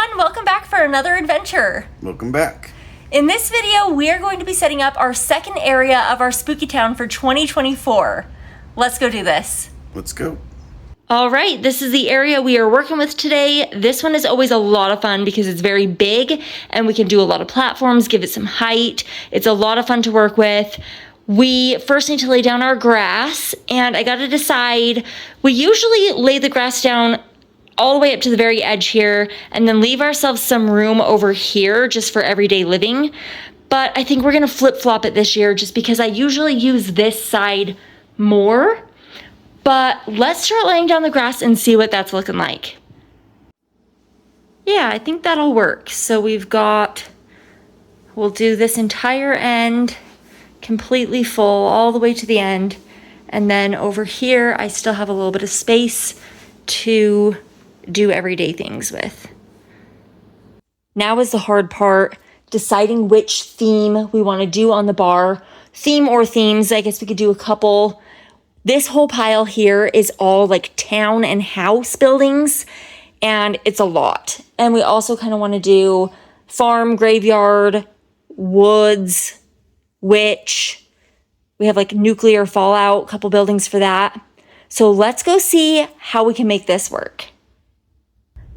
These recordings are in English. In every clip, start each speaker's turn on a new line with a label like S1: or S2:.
S1: everyone, welcome back for another adventure.
S2: Welcome back.
S1: In this video, we are going to be setting up our second area of our spooky town for 2024. Let's go do this.
S2: Let's go.
S1: All right, this is the area we are working with today. This one is always a lot of fun because it's very big and we can do a lot of platforms, give it some height. It's a lot of fun to work with. We first need to lay down our grass, and I gotta decide, we usually lay the grass down all the way up to the very edge here and then leave ourselves some room over here just for everyday living. But I think we're gonna flip-flop it this year just because I usually use this side more. But let's start laying down the grass and see what that's looking like. Yeah, I think that'll work. So we'll do this entire end completely full all the way to the end. And then over here, I still have a little bit of space to do everyday things with. Now is the hard part, deciding which theme we want to do on the bar. Theme or themes, I guess we could do a couple. This whole pile here is all like town and house buildings, and it's a lot. And we also kind of want to do farm, graveyard, woods, witch. We have like nuclear fallout, a couple buildings for that. So let's go see how we can make this work.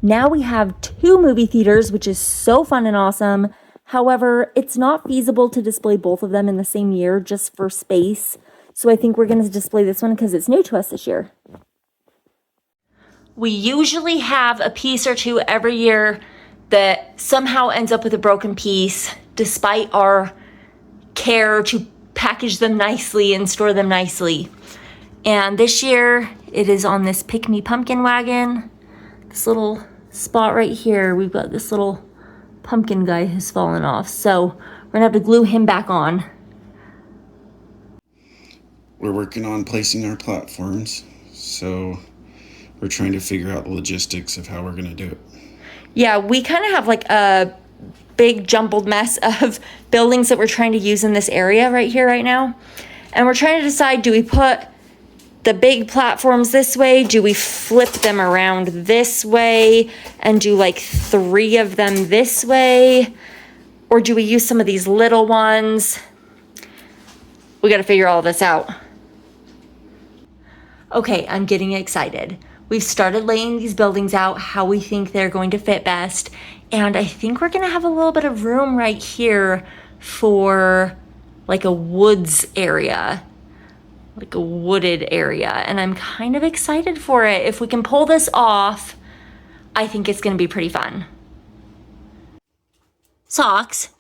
S1: Now we have 2 movie theaters, which is so fun and awesome. However, it's not feasible to display both of them in the same year just for space. So I think we're going to display this one because it's new to us this year. We usually have a piece or two every year that somehow ends up with a broken piece, despite our care to package them nicely and store them nicely. And this year, it is on this Pick Me Pumpkin wagon. This little spot right here, we've got this little pumpkin guy who's fallen off. So we're gonna have to glue him back on.
S2: We're working on placing our platforms, so we're trying to figure out the logistics of how we're gonna do it.
S1: Yeah, we kind of have like a big jumbled mess of buildings that we're trying to use in this area right here, right now. And we're trying to decide, do we put the big platforms this way? Do we flip them around this way and do like 3 of them this way? Or do we use some of these little ones? We got to figure all this out. Okay, I'm getting excited. We've started laying these buildings out, how we think they're going to fit best. And I think we're going to have a little bit of room right here for like a woods area. Like a wooded area, and I'm kind of excited for it. If we can pull this off, I think it's gonna be pretty fun. Socks,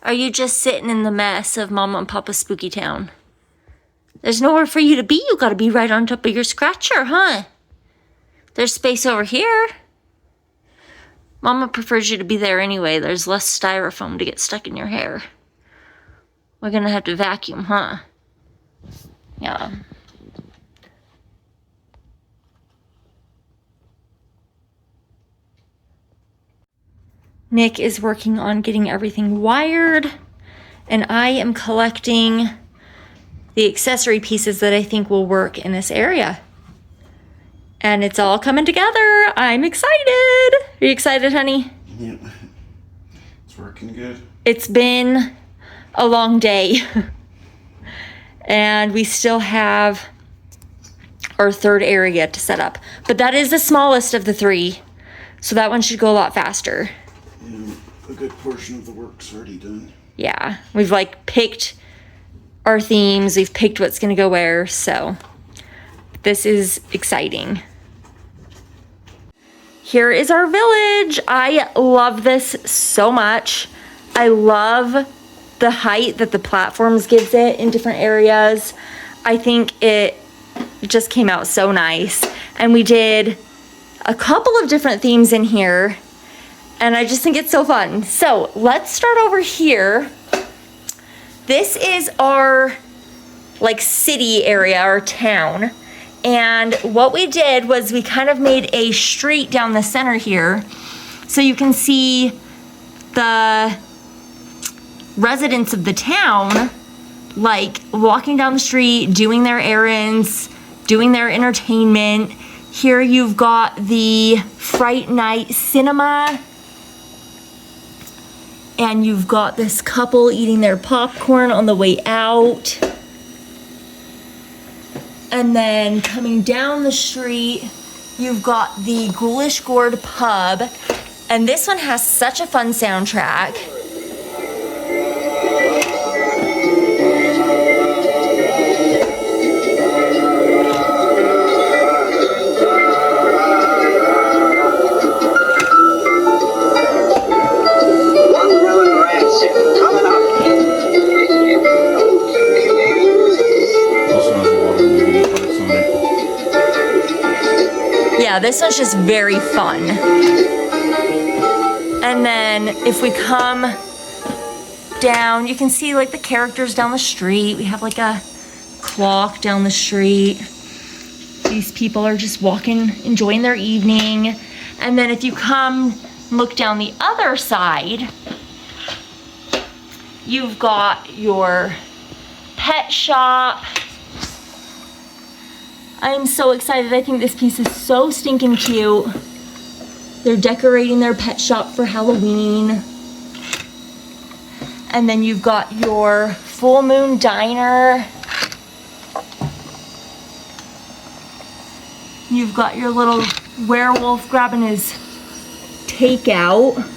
S1: are you just sitting in the mess of Mama and Papa's spooky town? There's nowhere for you to be. You gotta be right on top of your scratcher, huh? There's space over here. Mama prefers you to be there anyway. There's less styrofoam to get stuck in your hair. We're gonna have to vacuum, huh? Yeah. Nick is working on getting everything wired, and I am collecting the accessory pieces that I think will work in this area. And it's all coming together. I'm excited. Are you excited, honey?
S2: Yeah. It's working good.
S1: It's been a long day. And we still have our 3rd area to set up. But that is the smallest of the 3. So that one should go a lot faster.
S2: Yeah, a good portion of the work's already done.
S1: Yeah, we've like picked our themes. We've picked what's gonna go where. So this is exciting. Here is our village. I love this so much. I love the height that the platforms gives it in different areas. I think it just came out so nice. And we did a couple of different themes in here, and I just think it's so fun. So let's start over here. This is our like city area, our town. And what we did was we kind of made a street down the center here. So you can see the residents of the town like walking down the street, doing their errands, doing their entertainment, Here you've got the Fright Night Cinema. And you've got this couple eating their popcorn on the way out. And then coming down the street, you've got the Ghoulish Gourd Pub. And this one has such a fun soundtrack. Yeah, this one's just very fun. And then if we come down, you can see like the characters down the street. We have like a clock down the street. These people are just walking, enjoying their evening. And then if you come look down the other side, you've got your pet shop. I am so excited. I think this piece is so stinking cute. They're decorating their pet shop for Halloween. And then you've got your Full Moon Diner. You've got your little werewolf grabbing his takeout.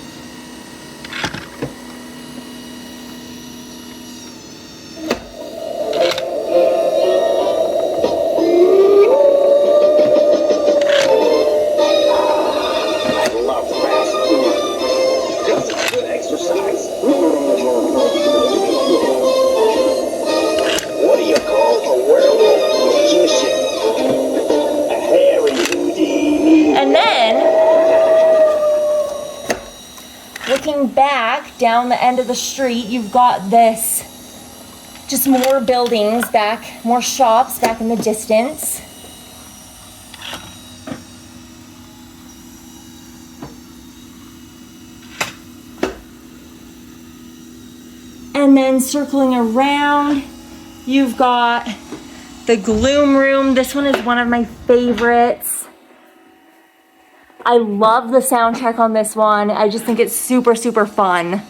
S1: Back down the end of the street, you've got this, just more buildings back, more shops back in the distance. And then circling around, you've got the Gloom Room. This one is one of my favorites. I love the soundtrack on this one. I just think it's super, super fun.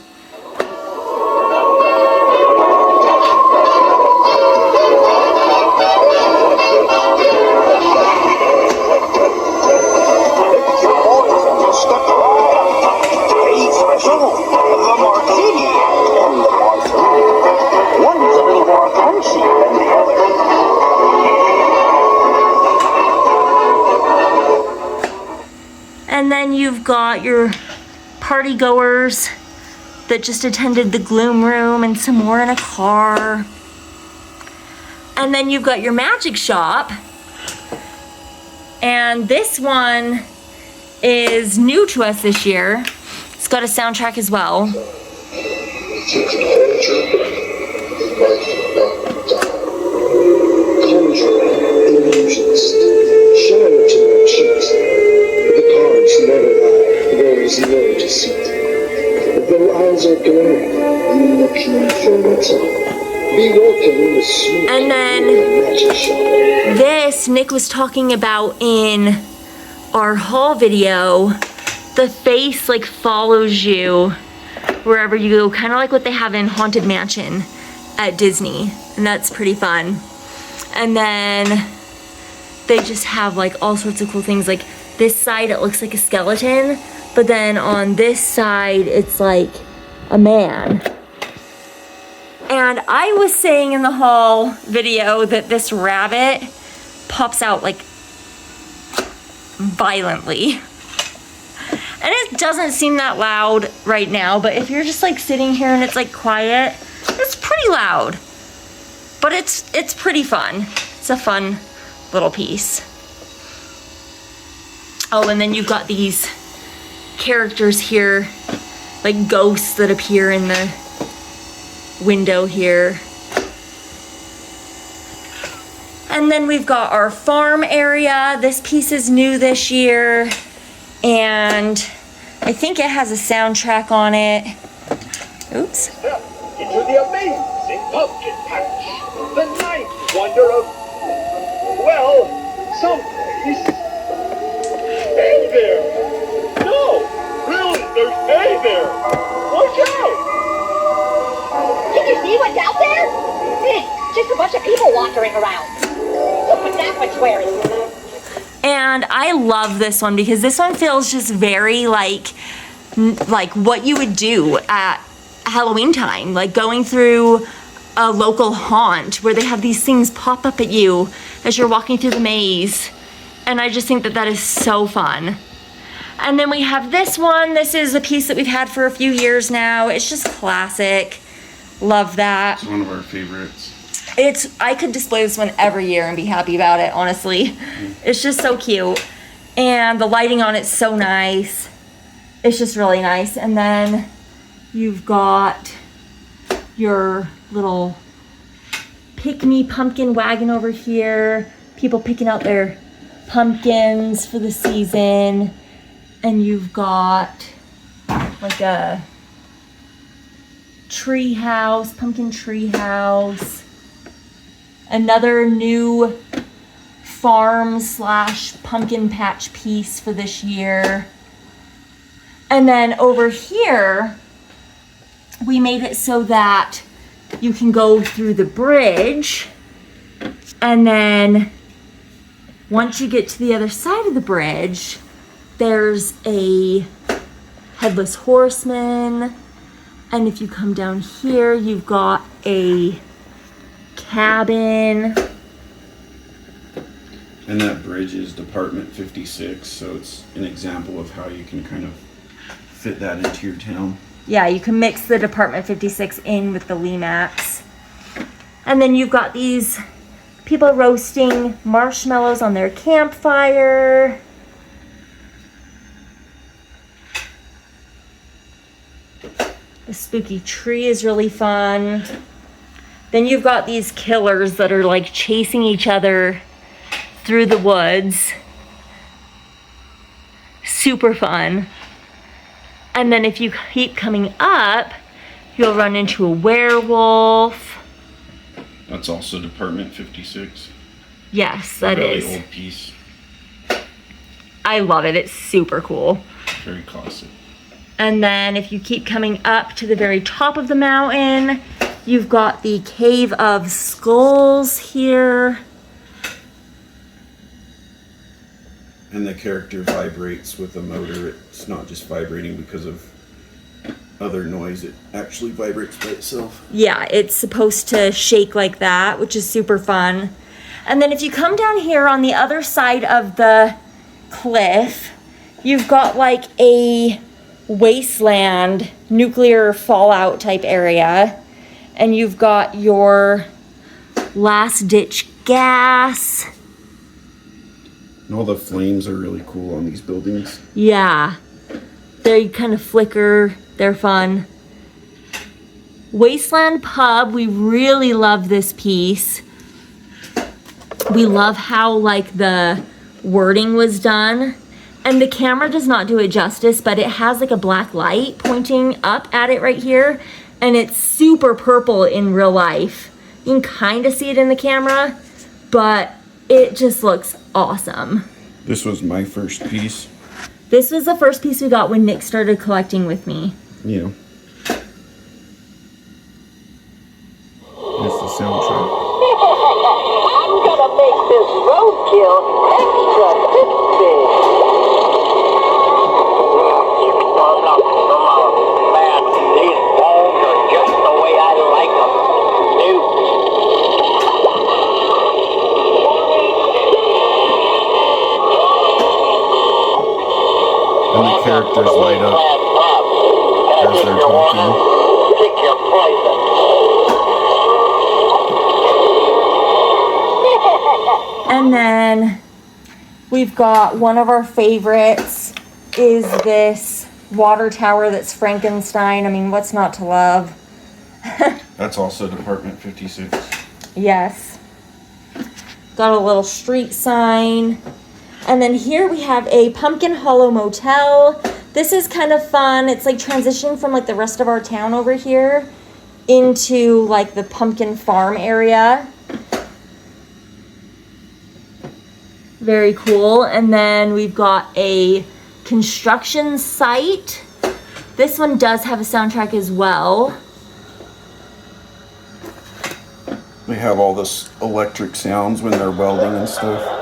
S1: And then you've got your party goers that just attended the Gloom Room and some more in a car. And then you've got your magic shop. And this one is new to us this year. It's got a soundtrack as well.
S3: Illusionist, shadow to my cheeks. The cards never lie, there is no deceit. Though eyes are glowing, looking for what's up. Be welcome the sweet
S1: and then
S3: magic shop.
S1: This Nick was talking about in our haul video. The face like follows you wherever you go, kind of like what they have in Haunted Mansion at Disney, and that's pretty fun. And then they just have like all sorts of cool things. Like this side, it looks like a skeleton, but then on this side, it's like a man. And I was saying in the haul video that this rabbit pops out like violently. And it doesn't seem that loud right now, but if you're just like sitting here and it's like quiet, it's pretty loud. But it's pretty fun. It's a fun little piece. Oh, and then you've got these characters here, like ghosts that appear in the window here. And then we've got our farm area. This piece is new this year, and I think it has a soundtrack on it. Oops.
S4: Step into the amazing pumpkin patch, the ninth wonder of, well, someplace.
S5: wandering around. Look what that one's wearing.
S1: And I love this one because this one feels just very like what you would do at Halloween time, like going through a local haunt where they have these things pop up at you as you're walking through the maze. And I just think that that is so fun. And then we have this one. This is a piece that we've had for a few years now. It's just classic. Love that.
S2: It's one of our favorites.
S1: I could display this one every year and be happy about it, honestly. It's just so cute. And the lighting on it's so nice. It's just really nice. And then you've got your little pick-me pumpkin wagon over here. People picking out their pumpkins for the season. And you've got like a tree house, pumpkin tree house. Another new farm / pumpkin patch piece for this year. And then over here, we made it so that you can go through the bridge. And then once you get to the other side of the bridge, there's a headless horseman. And if you come down here, you've got a cabin.
S2: And that bridge is Department 56, so it's an example of how you can kind of fit that into your town.
S1: Yeah, you can mix the Department 56 in with the Lemax. And then you've got these people roasting marshmallows on their campfire. The spooky tree is really fun. Then you've got these killers that are like chasing each other through the woods. Super fun. And then if you keep coming up, you'll run into a werewolf.
S2: That's also Department 56.
S1: Yes, that
S2: really
S1: is.
S2: Old piece.
S1: I love it. It's super cool.
S2: Very classic.
S1: And then if you keep coming up to the very top of the mountain, you've got the Cave of Skulls here.
S2: And the character vibrates with the motor. It's not just vibrating because of other noise. It actually vibrates by itself.
S1: Yeah, it's supposed to shake like that, which is super fun. And then if you come down here on the other side of the cliff, you've got like a Wasteland nuclear fallout type area. And you've got your last ditch gas.
S2: And all the flames are really cool on these buildings.
S1: Yeah, they kind of flicker. They're fun. Wasteland Pub, we really love this piece. We love how like the wording was done. And the camera does not do it justice, but it has like a black light pointing up at it right here. And it's super purple in real life. You can kind of see it in the camera, but it just looks awesome.
S2: This was my first piece.
S1: This was the first piece we got when Nick started collecting with me.
S2: Yeah. That's the soundtrack.
S5: I'm gonna make this roadkill extra crispy. Man, these balls are just the way I like them.
S2: And the characters light up as they're talking.
S5: Pick your poison.
S1: And then we've got one of our favorites is this water tower that's Frankenstein. I mean, what's not to love?
S2: That's also Department 56.
S1: Yes. Got a little street sign. And then here we have a Pumpkin Hollow Motel. This is kind of fun. It's like transitioning from like the rest of our town over here into like the pumpkin farm area. Very cool. And then we've got a construction site. This one does have a soundtrack as well.
S2: They have all this electric sounds when they're welding and stuff.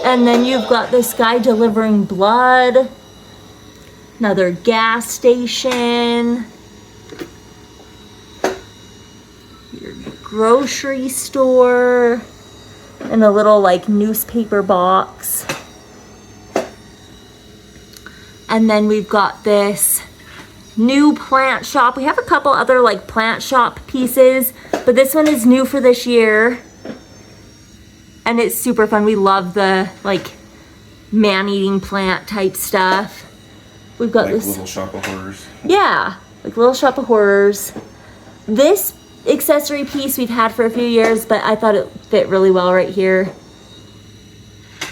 S1: And then you've got this guy delivering blood. Another gas station. Your grocery store. And a little like newspaper box. And then we've got this new plant shop. We have a couple other like plant shop pieces, but this one is new for this year. And it's super fun. We love the like man-eating plant type stuff. We've got
S2: Like
S1: this
S2: Little Shop of Horrors.
S1: Yeah, like Little Shop of Horrors. This accessory piece we've had for a few years, but I thought it fit really well right here.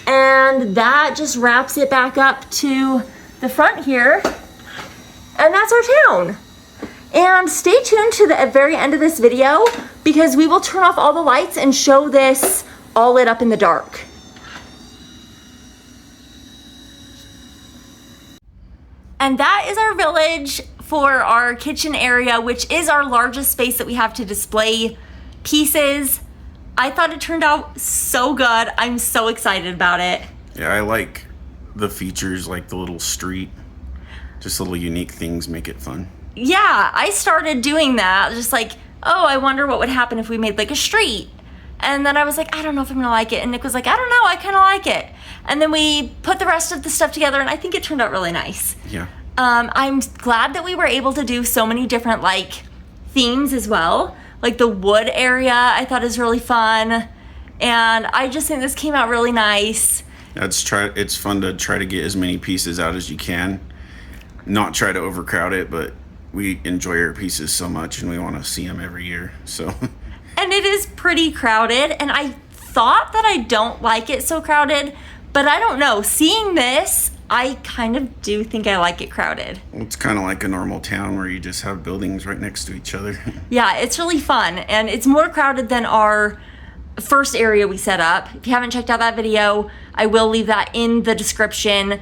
S1: And that just wraps it back up to the front here. And that's our town. And stay tuned to the very end of this video because we will turn off all the lights and show this all lit up in the dark. And that is our village for our kitchen area, which is our largest space that we have to display pieces. I thought it turned out so good. I'm so excited about it.
S2: Yeah, I like the features, like the little street. Just little unique things make it fun.
S1: Yeah, I started doing that. Just like, oh, I wonder what would happen if we made like a street. And then I was like, I don't know if I'm gonna like it. And Nick was like, I don't know, I kind of like it. And then we put the rest of the stuff together and I think it turned out really nice.
S2: Yeah.
S1: I'm glad that we were able to do so many different like themes as well. Like the wood area I thought is really fun. And I just think this came out really nice.
S2: It's fun to try to get as many pieces out as you can. Not try to overcrowd it, but we enjoy our pieces so much and we want to see them every year, so.
S1: And it is pretty crowded, and I thought that I don't like it so crowded, but I don't know. Seeing this, I kind of do think I like it crowded.
S2: Well, it's kind of like a normal town where you just have buildings right next to each other.
S1: Yeah, it's really fun, and it's more crowded than our first area we set up. If you haven't checked out that video, I will leave that in the description,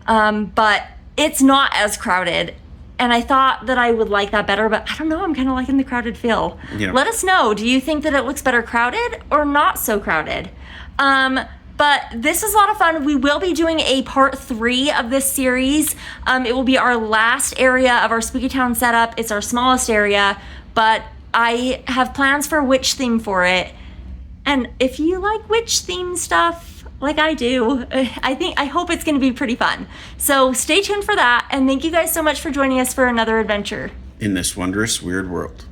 S1: but it's not as crowded. And I thought that I would like that better, but I don't know, I'm kind of liking the crowded feel.
S2: Yeah.
S1: Let us know, do you think that it looks better crowded or not so crowded? But this is a lot of fun. We will be doing a part 3 of this series. It will be our last area of our Spooky Town setup. It's our smallest area, but I have plans for witch theme for it. And if you like witch theme stuff, like I do, I hope it's going to be pretty fun. So stay tuned for that, and thank you guys so much for joining us for another adventure
S2: In this wondrous weird world.